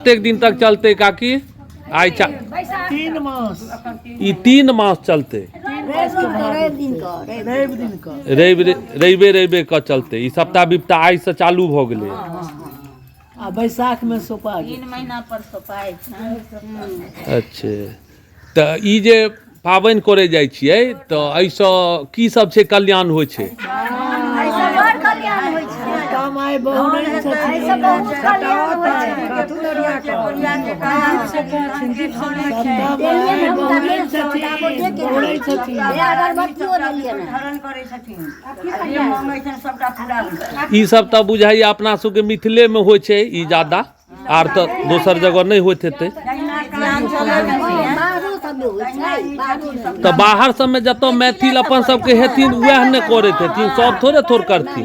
कतेक दिन तक चलते काकी? आई 3 मास। ई 3 मास चलते, रविबे का चलते। ई सप्ताह विप्ता आई से चालू भ गेले। आ बैसाख में सोपा 3 महीना पर सोपाए छै। अच्छे, तो ई जे पाबनि करे जाइ छियै तो ऐसा की सब छै कल्याण होइ छै? कमाई बहु नहीं ई सब तो बुझाइए अपना सबके मिथिले में होइ छै ई ज्यादा, आर तो दोसर जगह नहीं होते हेतै। तो बाहर सब में जतो मैथिल अपन सबके हेथिन वह ने करे हेथिन, सब थोड़े थोड़ करथिन।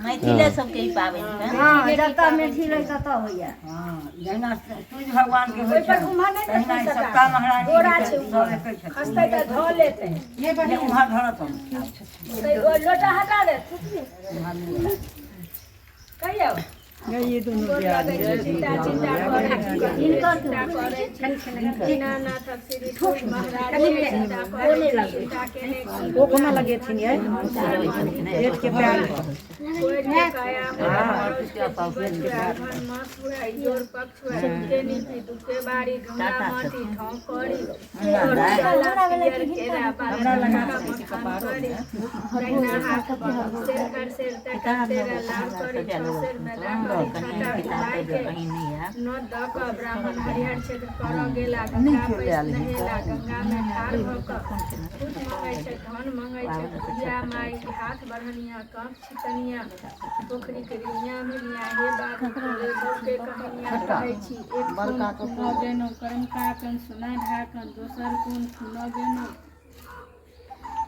मैथिले सबके ई पाबनि छै। हां, जतऽ मैथिल है ततऽ होइया। हां, जेना सूर्य भगवान के होइ छै तहिना ई सप्ताह महारानी गोरा छै, सब एकै छै। खस्ते त ध लेते। ये बने उहाँ धरत हम। ओ लोटा हटा दे। कहियो ये दोनों बियाह चिंता करे इनकर करे दीनानाथ श्री ठोस महाराज चिंता करे वो कोना लगे थी ये पेट के पैर कोई काया मास हुआ योर पक्ष हुआ के नीति दुखे बारी गंगा माटी ठाव करी केरा बारा लगा कपाड़ी दैना हाथ सिर कर सिर तक तेरा लाभ करी सिर में न दक ब्राह्मण हरिहर क्षेत्र कर गेला गंगा नहेला गंगा में ठार भक कुछ मंगै छै धन मंगै छै पूजा माई हाथ बढ़निया कांप छितनिया पोखरी के रिया मिलिया हे बाबू रे के कहानिया कहै छी एक बड़का को न गेनो कर्म काकन सुना ढाकन दोसर कोन न गेनो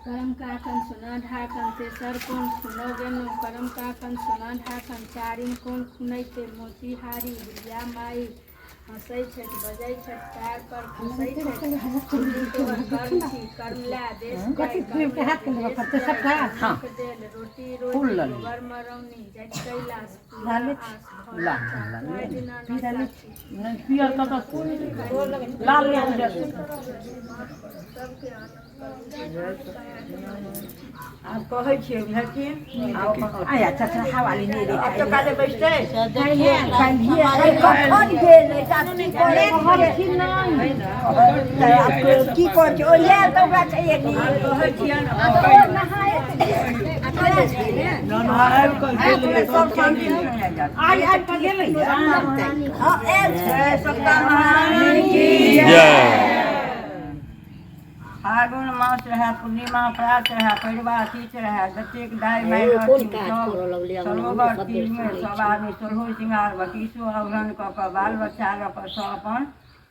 करम काकन सुना ढाकन तेसर कोन खुनो गेनो करम काकन सुना ढाकन चारिम कोन खुनैते मोतिहारी बिया माई हंसै छै बजै छै पैर पर खसै छै कर्म छी कर्म ला देश देल रोटी रोटी वर मरौनी जट कैलाश लाल आप कहै छियै बुझथिन आया चचरा वाली नहीं रे तो काले बैठते की कर ओ ले तो ओकरा चाहिए कि कहै छियै आज पर गेलै हां ए सप्ताह महारानी की जय। फागुन मास रहे, पूर्णिमा प्रात रहे, परिवा तीज रहे, जतेक दाय माय रहथिन सरोवर तीर में सब आदमी सोलहो सिंगार बतीसो अवरन कऽ कऽ बाल बच्चा लऽ कऽ सब अपन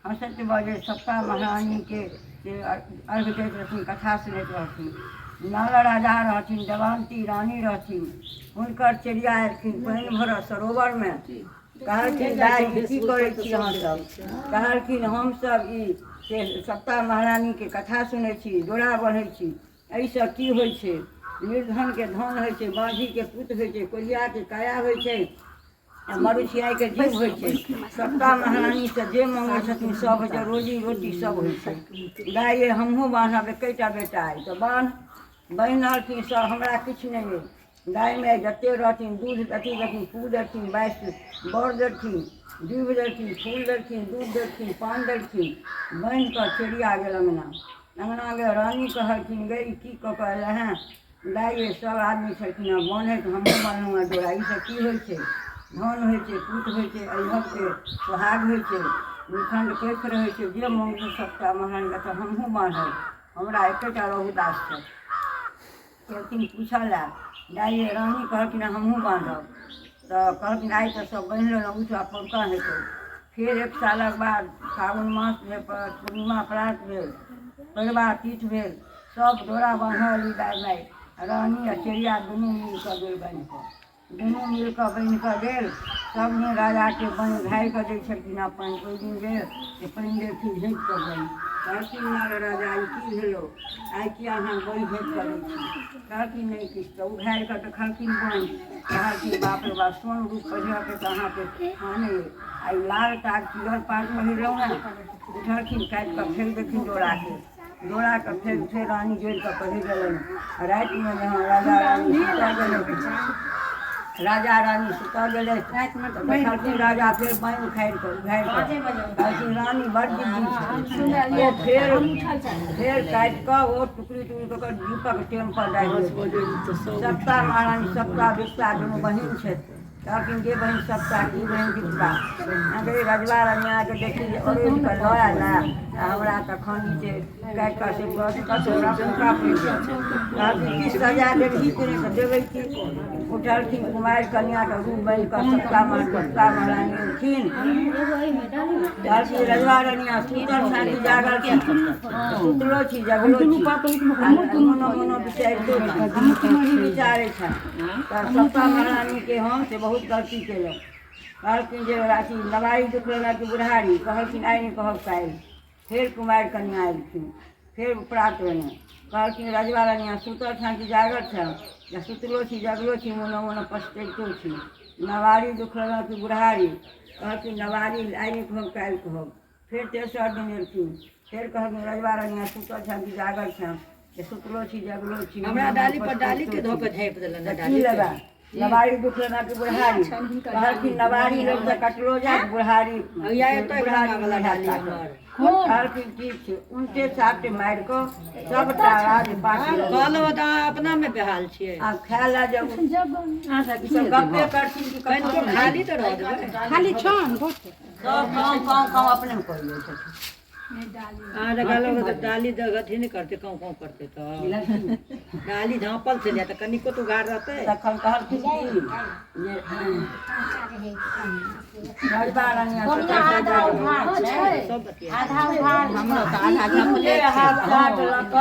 हंसैत बजे सप्ताह महारानी के अर्घ दैत रहथिन, कथा सुनैत रहथिन। नल राजा रहथिन, देवांती रानी रहथिन, हुनकर चेरिया एलखिन पानि भरऽ सरोवर में। कहलखिन दाय की करै छी अहाँ सब? कहलखिन हमसब ई से सप्ताह महारानी के कथा सुनै छी, डोरा बन्है छी। एहिसँ की होइ छै? निर्धन के धन होइ छै, बाँझी के पुत होइ छै, कोरिया के काया होइ छै, मरुछियाई के जीव होइ छै। सप्ताह महारानी से जे मंगै छथिन सब होइ छै, रोजी रोटी सब होइ छै। दाय ये हमहूँ बान्हब, एकेटा बेटा अइ तऽ बान्हलखिन सब, हमरा किछु नहि अइ। दाय माय जतेक रहथिन दूध देथिन, फूल देथिन, 22 बर देथिन, दूध देथिन, फूल देथिन, दूध देथिन, पान देथिन, बान्हि कऽ चेरिया गेल अँगना गेल। रानी कहलखिन गई की कऽ कऽ अयलै हेँ? दाय ये सब आदमी छलखिन हेँ बान्हैत, हमहूँ बान्हलहुँ हेँ डोरा। ईसँ की होइ छै? धन होइ छै, पुत होइ छै, अइहबके सोहाग होइ छै, निखण्ड कैफ रहै छै। जे मंगू सप्ताह महारानी तऽ हमहूँ बान्हब, हमरा एकेटा रघुदास छै। कहलखिन पूछऽ लए दाय ये रानी कहलखिन हमहूँ बान्हब, तऽ कहलखिन आइ तऽ सब बान्हि लेलहुँ, उठऽ पौका हेतै। फिर 1 सालक बाद फागुन मास भेल, पूर्णिमा प्रात भेल, परिवा तीथ भेल, सब डोरा बान्हल दाय माय रानी आ चेरिया दुनू मिल कऽ गेल बान्हि कऽ। दुनू मिल कऽ बान्हि कऽ गेल। सब दिन राजाके बान्हि घारि कऽ दै छलखिन अपन। ओहि दिन गेल जे पानि देलखिन झाँपि कऽ बान्हि कहलखिन नार राजा ई की भेलो आइ कि अहाँ बड़ी भेंट करै छी कहलखिन नहीं किछु तऽ उघारि कऽ देखलखिन बन कहलखिन बाप रे बाप सोन रूप पहिरके तऽ अहाँके खाने आई लाल टाग पीयर पाग पहिरलहुँ हेँ उठलखिन काटि कऽ फेर देखिन डोराके फेर रानी जोड़ि कऽ पहिर गेलनि रातिमे जहाँ राजा रानी सुतऽ गेलै देखलखिन राजा फेर पानि उघारि कहलखिन रानी बड़ जिद्दी ओ फेर काटि कऽ ओ टुकड़ी कऽ कऽ दीपक टेम पर डालि सप्ता महारानी सप्ता विस्ता दुनू बहिन छथि कहलखिन जे बहिन सप्ता की बहिन विस्ता अगर रजवा रनियाके देखी जे अरोज कऽ लऽ आयल हमरा तऽ खनी से काटि कऽ से कहलखिन की सजा देबही कि नहि तऽ देबै की उठलखिन कुमारि कन्याके रूप बनि कऽ सप्ता महारानी एलखिन कहलखिन रजवा रनिया सुतल छाती जागल छी सुतलो छी जगलो छी मनो विचारितो छी विचारै छनि तऽ सप्ता महारानीके हम से बहुत गलती केलहुँ कहलखिन जे अथी नवारी दुखलक बुढ़ारी कहलखिन आइ नहि कहब काल्हि फेर कुमारि कन्या एलखिन फेर प्रात भेने कहलखिन रजवा रनिया सुतल छाती जागल छ सुतलो छी जगलो छी मनो पछतैतो छी नवारी दुखलक बुढ़ारी कहलखिन नवारी आइ नहि कहब काल्हि कहब फेर तेसर दिन एलखिन फेर कहलखिन रजवा रनिया सुतल छाती जागल छ सुतलो छी जगलो छी हमरा डाली पर डाली के धोके झाँपि देलन डाली लगा नवारी दुखलना के बुढ़ारी कहलखिन नवारी लोग तऽ कटलो जाए बुढ़ारी वाला डाली हमर कहलखिन ठीक छै उनटे साथे मारि कऽ सबटा राज पाट कहलो तऽ अपना में बेहाल छियै आ खाय ला जब सब गप्पे करथिन कि कनिको खाली तऽ रह देबै खाली छन सब काम अपने में कर लै छथिन कहलो डाली अथी नहीं करते कौ करते तो डाली झाँपल से जाए तो कनिको तो गाड़ रहते तखन कहलखिन कि जे रजवा रनिया सब बतिया आधा उधार हमरा तो आधा झपले हाथ काट लक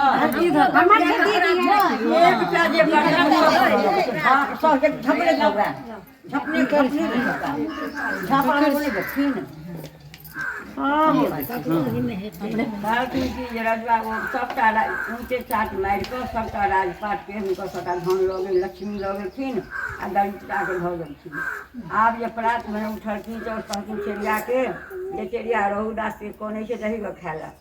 हमर दीदी है एकटा जे करना सब झपले झपने झपने कहलखिन कि जे रजवा ओ सबटा उनके साथ मारि कऽ सबटा राजपाटके हुनकर सबटा धन लऽ गेल लक्ष्मी लऽ गेलखिन आ दरिद्रताके भऽ गेलखिन आब जे प्रात में उठलखिन तऽ कहलखिन चिड़ियाके जे चिड़िया रहुदास के कोने छै दही कऽ खाय लए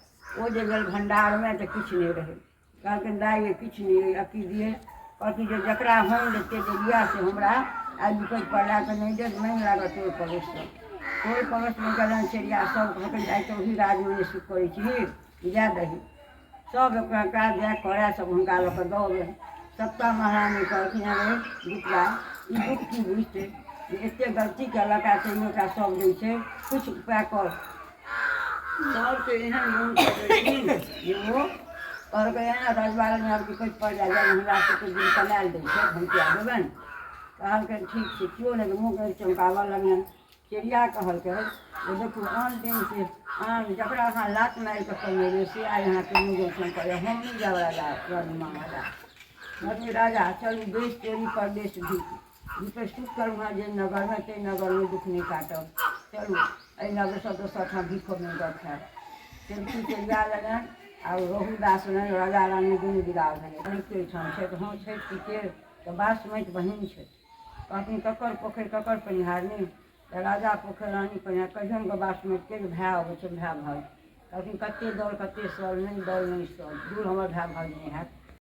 ओ जे गेल भंडारमे तऽ किछु नहि रहै कहलखिन दाइ ये किछु नहि अथी दिए कहलखिन जे जकरा हम देते दिया से हमरा आइ विपद पड़ला तऽ नहि देत नहीं लागत ओहि पड़ोस कोई पड़ोस में गलन चिड़िया सब कहलखिन आइ तऽ ओही राजमे सुख करै छी जाए दही सब काज जाए करे सब हुनका लऽ कऽ दऽ गेल सप्ता महारानी कहलखिन अरे दुखला ई दुख की बुझतै एतेक गलती केलक आ से ओकरा सब दै छै किछु उपाय कर सबके एहन मोन करथिन जे ओ कहलकै एना रजवा रनियाके किछु पड़ि जाइ हमरा सबके दिन कमायल दै छै धमकिया देबनि कहलकै ठीक छै केओ नहि मुँह चमकावऽ लगलनि चिड़िया कहलकै जे देखू आन दिन से आन जकरा अहाँ लात मारि कऽ कमेबै से आइ अहाँके मुँह करे हम नहीं जाब राजा राजा चलू देश चोरी परदेश धीप सुख करूँ हाँ जे नगर में ते नगर में दुख नहीं काटब चलू अ नगर से दोसर ठाम भीखो में गप है चलती चिड़िया लगन आ रहुदास लगन राजा रानी दुनू विदा भेलै ठाम छै तऽ हाँ छै टीके तऽ बासमति बहिन छै कहथिन ककर पोखरि ककर पनिहारनी राजा पोखरि रानी पहिने कहियन के बासमति के भाय अबै छै भाय भाग कहथिन कते दौड़ कते सल नहीं दौड़ नहीं सल दूर हमर भाय भाग नहीं हैत